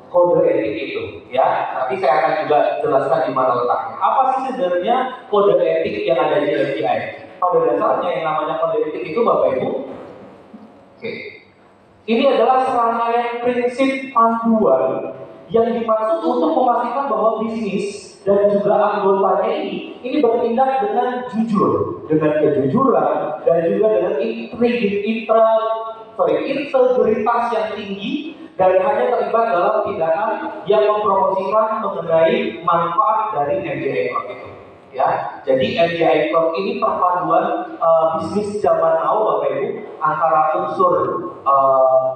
kode etik itu, ya. Nanti saya akan juga jelaskan di mana letaknya. Apa sih sebenarnya kode etik yang ada di MGI? Pada dasarnya yang namanya kode etik itu, Bapak Ibu, oke, ini adalah serangkaian prinsip panduan yang dimaksud untuk memastikan bahwa bisnis dan juga anggotanya ini bertindak dengan jujur, dengan kejujuran, dan juga dengan integritas yang tinggi, dan hanya terlibat dalam tindakan yang mempromosikan mengenai manfaat dari MGI Club itu. Ya, jadi MGI Club ini perpaduan bisnis zaman now, Bapak Ibu, antara unsur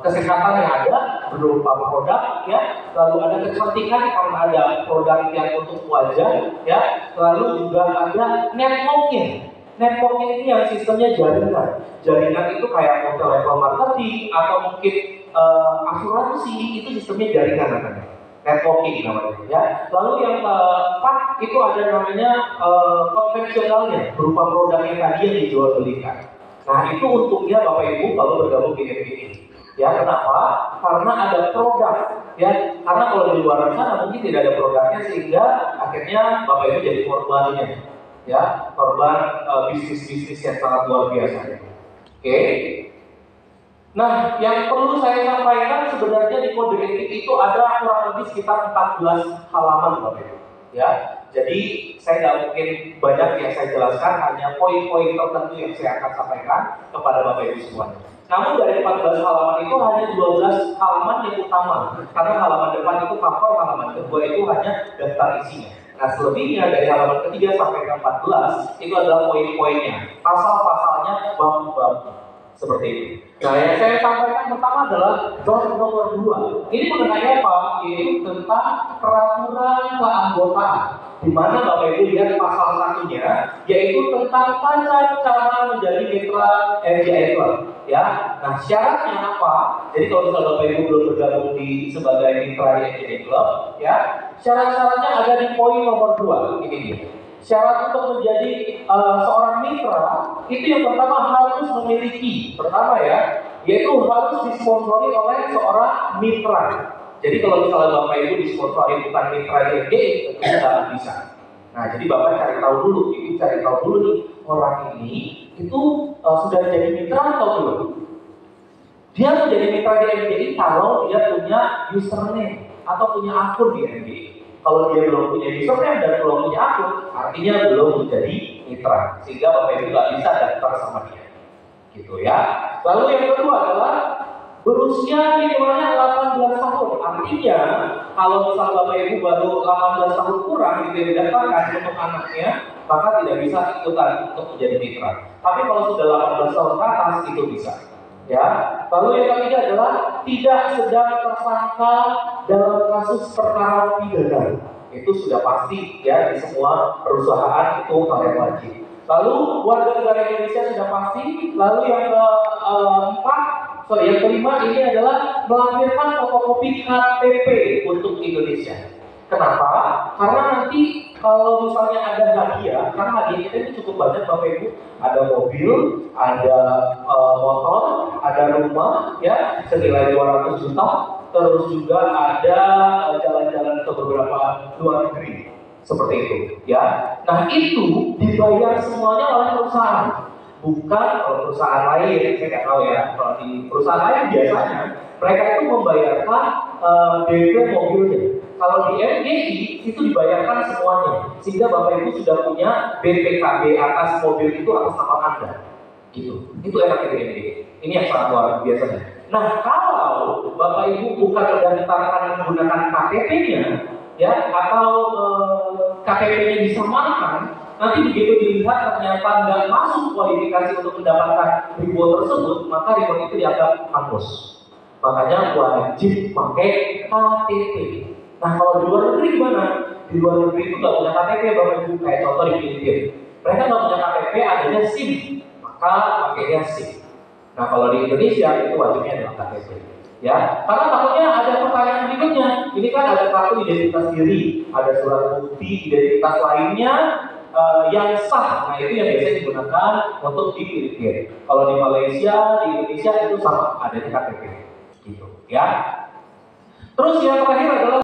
kesehatan yang ada berupa produk, ya, lalu ada kecantikan karena ada produk yang untuk wajah, ya, lalu juga ada networking. Networking ini yang sistemnya jaringan. Jaringan itu kayak level marketing atau mungkin asuransi, itu sistemnya jaringan namanya. Networking namanya, ya. Lalu yang keempat itu ada namanya konvensionalnya, berupa produk yang tadi yang dijual belikan. Nah, itu untungnya Bapak Ibu kalau bergabung di MGI. Ya, kenapa? Karena ada produk, ya. Karena kalau di luar sana mungkin tidak ada produknya, sehingga akhirnya Bapak Ibu jadi korbannya, ya, korban bisnis-bisnis yang sangat luar biasa. Oke. Nah, yang perlu saya sampaikan sebenarnya di kode etik itu ada kurang lebih sekitar 14 halaman, Bapak Ibu. Ya, jadi saya nggak mungkin banyak yang saya jelaskan, hanya poin-poin tertentu yang saya akan sampaikan kepada Bapak Ibu semuanya. Namun dari 14 halaman itu hanya 12 halaman yang utama, karena halaman depan itu cover, halaman kedua itu hanya daftar isinya. Nah, selebihnya dari halaman ketiga sampai ke 14 itu adalah poin-poinnya, pasal-pasalnya, bab-bab. Seperti itu. Nah, yang saya sampaikan pertama adalah bab nomor 2. Ini mengenai apa? Yaitu tentang peraturan keanggotaan. Di mana Bapak Ibu lihat pasal satunya, yaitu tentang tata cara menjadi mitra MGI Club. Ya, nah syaratnya apa? Jadi kalau misalnya Bapak Ibu belum bergabung sebagai mitra di MGI Club, ya, syarat-syaratnya ada di poin nomor 2. Ini dia. Syarat untuk menjadi seorang mitra itu yang pertama harus memiliki, pertama ya, yaitu harus disponsori oleh seorang mitra. Jadi kalau misalnya Bapak Ibu disponsori bukan mitra di MGI, itu tidak bisa. Nah, jadi Bapak cari tahu dulu, Ibu cari tahu dulu nih, orang ini itu sudah jadi mitra atau belum? Dia menjadi mitra di MGI kalau dia punya username atau punya akun di MGI. Kalau dia belum punya username dan belum punya akun, artinya belum menjadi mitra, sehingga Bapak Ibu nggak bisa daftar sama dia, gitu ya. Lalu yang kedua adalah berusia minimalnya 18 tahun. Artinya kalau misalnya Bapak Ibu baru 18 tahun kurang gitu didaftarkan untuk anaknya, maka tidak bisa ikutan untuk menjadi mitra. Tapi kalau sudah 18 tahun ke atas itu bisa. Ya, lalu yang ketiga adalah tidak sedang tersangka dalam kasus perkara pidana. Itu sudah pasti ya, di semua perusahaan itu hal yang wajib. Lalu warga negara Indonesia sudah pasti. Lalu yang yang kelima ini adalah melampirkan fotokopi KTP untuk Indonesia. Kenapa? Karena nanti kalau misalnya ada hadiah, karena hadiah kita ini cukup banyak Bapak Ibu, ada mobil, ada motor, ada rumah, ya senilai 200 juta, terus juga ada jalan-jalan ke beberapa luar negeri, seperti itu, ya. Nah itu dibayar semuanya oleh perusahaan, bukan kalau perusahaan lain, saya nggak tahu ya. Kalau di perusahaan lain biasanya mereka itu membayarkan DP mobilnya. Kalau di MGI itu dibayarkan semuanya, sehingga Bapak Ibu sudah punya BPKB atas mobil itu atas nama Anda, gitu. Itu enaknya di MGI. Ini yang sangat luar biasa. Nah, kalau Bapak Ibu bukan mendaftarkan menggunakan KTP-nya, ya, atau KTP-nya disamarkan, nanti begitu dilihat ternyata nggak masuk kualifikasi untuk mendapatkan reward tersebut, maka reward itu dianggap hangus. Makanya wajib pakai KTP. Nah, kalau di luar negeri gimana? Di luar negeri itu nggak punya KTP, Bapak Ibu, kayak contoh di Filipina. Mereka nggak punya KTP, adanya SIM, maka pakainya SIM. Nah, kalau di Indonesia itu wajibnya adalah KTP. Ya, karena takutnya ada pertanyaan berikutnya. Ini kan ada kartu identitas diri, ada surat bukti identitas lainnya yang sah. Nah, itu yang biasanya digunakan untuk di Filipina. Kalau di Malaysia, di Indonesia itu sama, adanya KTP. Gitu, ya. Terus yang terakhir adalah